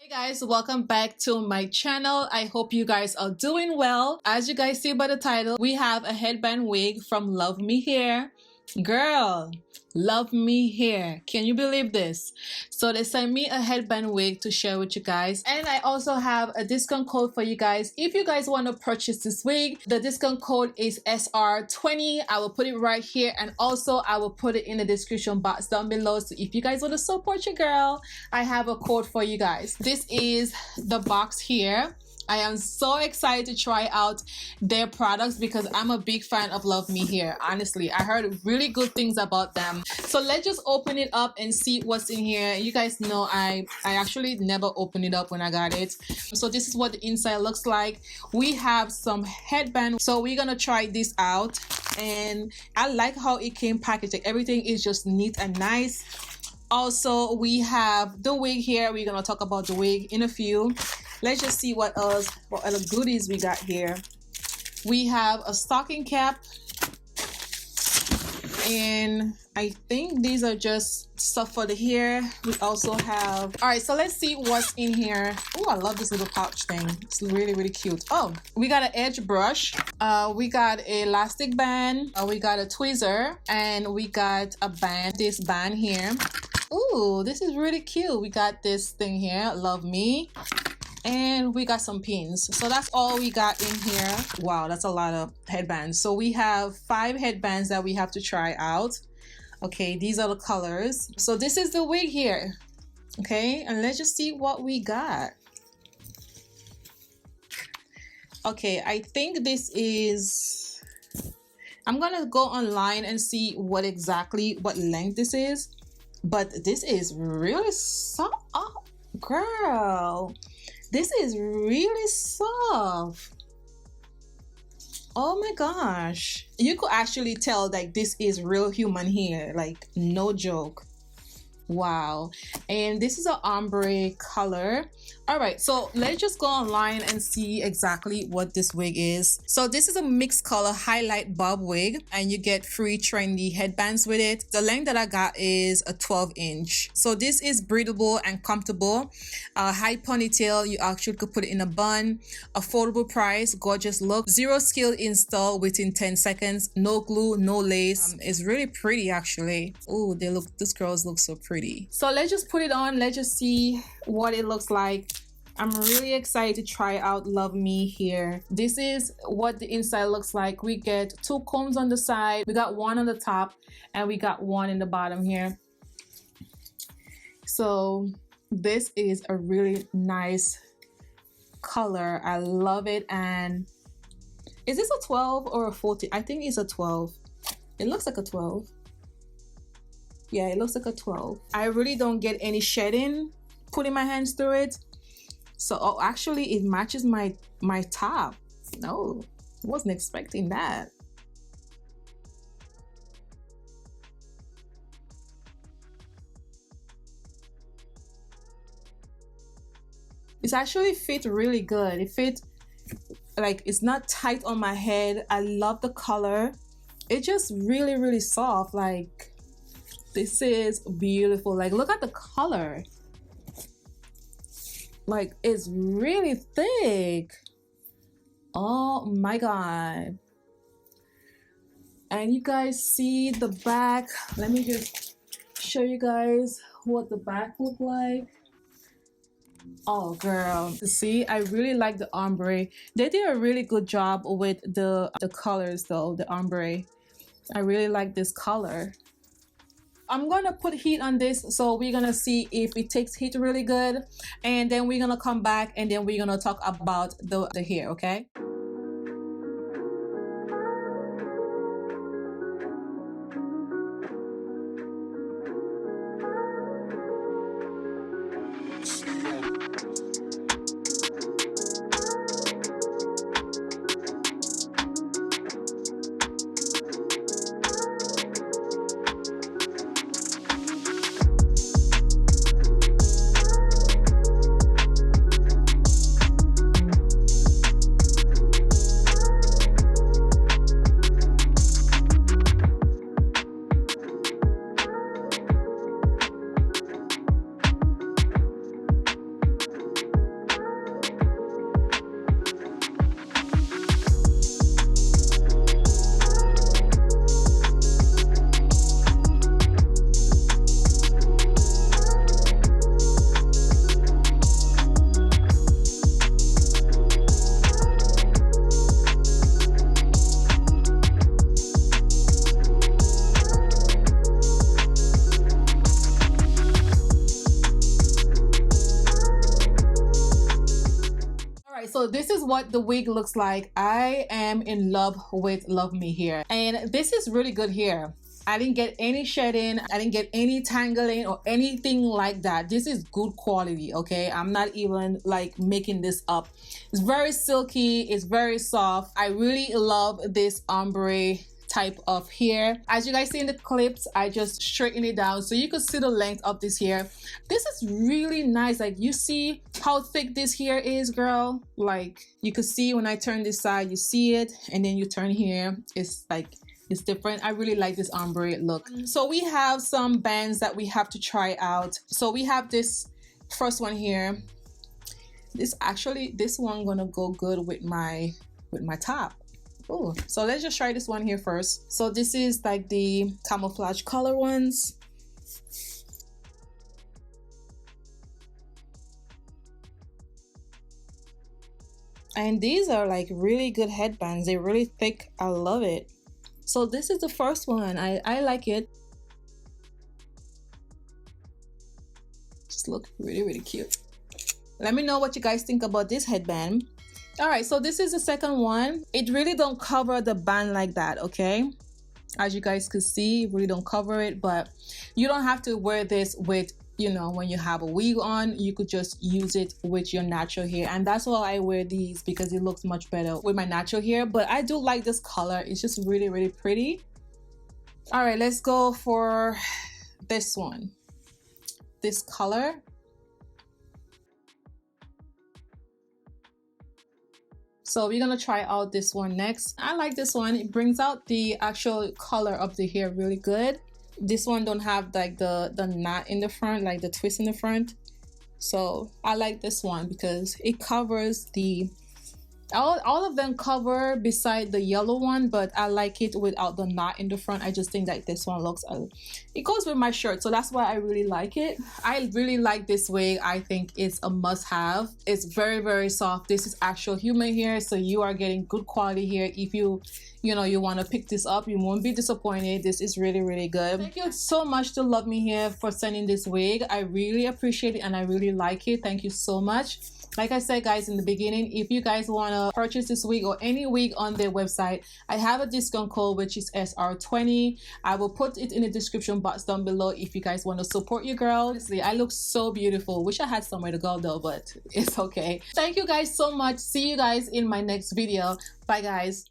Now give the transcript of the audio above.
Hey guys, welcome back to my channel. I hope you guys are doing well. As you guys see by the title, we have a headband wig from Luv Me Hair. Girl, Luv Me Hair. Can you believe this? So they sent me a headband wig to share with you guys, and I also have a discount code for you guys. If you guys want to purchase this wig, the discount code is SR20. I will put it right here, and also I will put it in the description box down below. So if you guys want to support your girl, I have a code for you guys. This is the box here. I am so excited to try out their products because I'm a big fan of Luv Me Hair. Honestly, I heard really good things about them. So let's just open it up and see what's in here. You guys know I actually never opened it up when I got it. So this is what the inside looks like. We have some headband. So we're gonna try this out, and I like how it came packaged. Like, everything is just neat and nice. Also, we have the wig here. We're gonna talk about the wig in a few. Let's just see what other goodies we got here. We have a stocking cap, and I think these are just stuff for the hair. We also have, all right, so let's see what's in here. Oh, I love this little pouch thing. It's really, really cute. Oh, we got an edge brush. We got a elastic band. We got a tweezer, and we got a band, this band here. Ooh, this is really cute. We got this thing here, Luv Me. And we got some pins. So that's all we got in here. Wow, that's a lot of headbands. So we have 5 headbands that we have to try out. Okay, these are the colors. So this is the wig here. Okay, and let's just see what we got. Okay, I think this is, I'm gonna go online and see what length this is. But this is really soft. Oh, girl. This is really soft. Oh my gosh. You could actually tell like this is real human hair, like no joke. Wow. And this is an ombre color. All right, so let's just go online and see exactly what this wig is. So this is a mixed color highlight bob wig, and you get free trendy headbands with it. The length that I got is a 12-inch. So this is breathable and comfortable. High ponytail, you actually could put it in a bun. Affordable price, gorgeous look. 0 skill install within 10 seconds. No glue, no lace. It's really pretty actually. Oh, these girls look so pretty. So let's just put it on. Let's just see what it looks like. I'm really excited to try out Luv Me Hair. This is what the inside looks like. We get 2 combs on the side. We got 1 on the top, and we got 1 in the bottom here. So this is a really nice color. I love it. And is this a 12 or a 14? I think it's a 12. It looks like a 12. Yeah, it looks like a 12. I really don't get any shedding putting my hands through it. So, oh, actually it matches my top. No, wasn't expecting that. It's actually fit really good. It fit, like, it's not tight on my head. I love the color. It's just really, really soft. Like, this is beautiful. Like, look at the color. Like, it's really thick. Oh my god. And you guys see the back. Let me just show you guys what the back look like. Oh girl, see, I really like the ombre. They did a really good job with the colors though, the ombre. I really like this color. I'm gonna put heat on this, so we're gonna see if it takes heat really good, and then we're gonna come back and then we're gonna talk about the hair, okay? right, so this is what the wig looks like. I am in love with Luv Me Hair, and this is really good hair. I didn't get any shedding, I didn't get any tangling or anything like that. This is good quality, okay? I'm not even like making this up. It's very silky, it's very soft. I really love this ombre type of hair. As you guys see in the clips, I just straighten it down so you can see the length of this hair. This is really nice. Like, you see how thick this hair is, girl? Like, you can see when I turn this side, you see it, and then you turn here, it's like, it's different. I really like this ombre look. So we have some bands that we have to try out. So we have this first one here. This one gonna go good with my top. Oh, so let's just try this one here first. So this is like the camouflage color ones. And these are like really good headbands. They're really thick. I love it. So this is the first one. I like it. Just look really, really cute. Let me know what you guys think about this headband. All right, so this is the second one. It really don't cover the band like that, okay? As you guys could see, it really don't cover it, but you don't have to wear this with, you know, when you have a wig on. You could just use it with your natural hair, and that's why I wear these, because it looks much better with my natural hair. But I do like this color. It's just really, really pretty. All right, let's go for this one. This color. So we're gonna try out this one next. I like this one. It brings out the actual color of the hair really good. This one don't have like the knot in the front, like the twist in the front. So I like this one because it covers the all of them cover beside the yellow one, but I like it without the knot in the front. I just think that this one looks it goes with my shirt, so that's why I really like it. I really like this wig. I think it's a must-have. It's very, very soft. This is actual human hair, so you are getting good quality hair. If you know you want to pick this up, you won't be disappointed. This is really, really good. Thank you so much to Luv Me Hair for sending this wig. I really appreciate it and I really like it. Thank you so much. Like I said, guys, in the beginning, if you guys want to purchase this wig or any wig on their website, I have a discount code, which is SR20. I will put it in the description box down below if you guys want to support your girl. Honestly, I look so beautiful. Wish I had somewhere to go though, but it's okay. Thank you guys so much. See you guys in my next video. Bye, guys.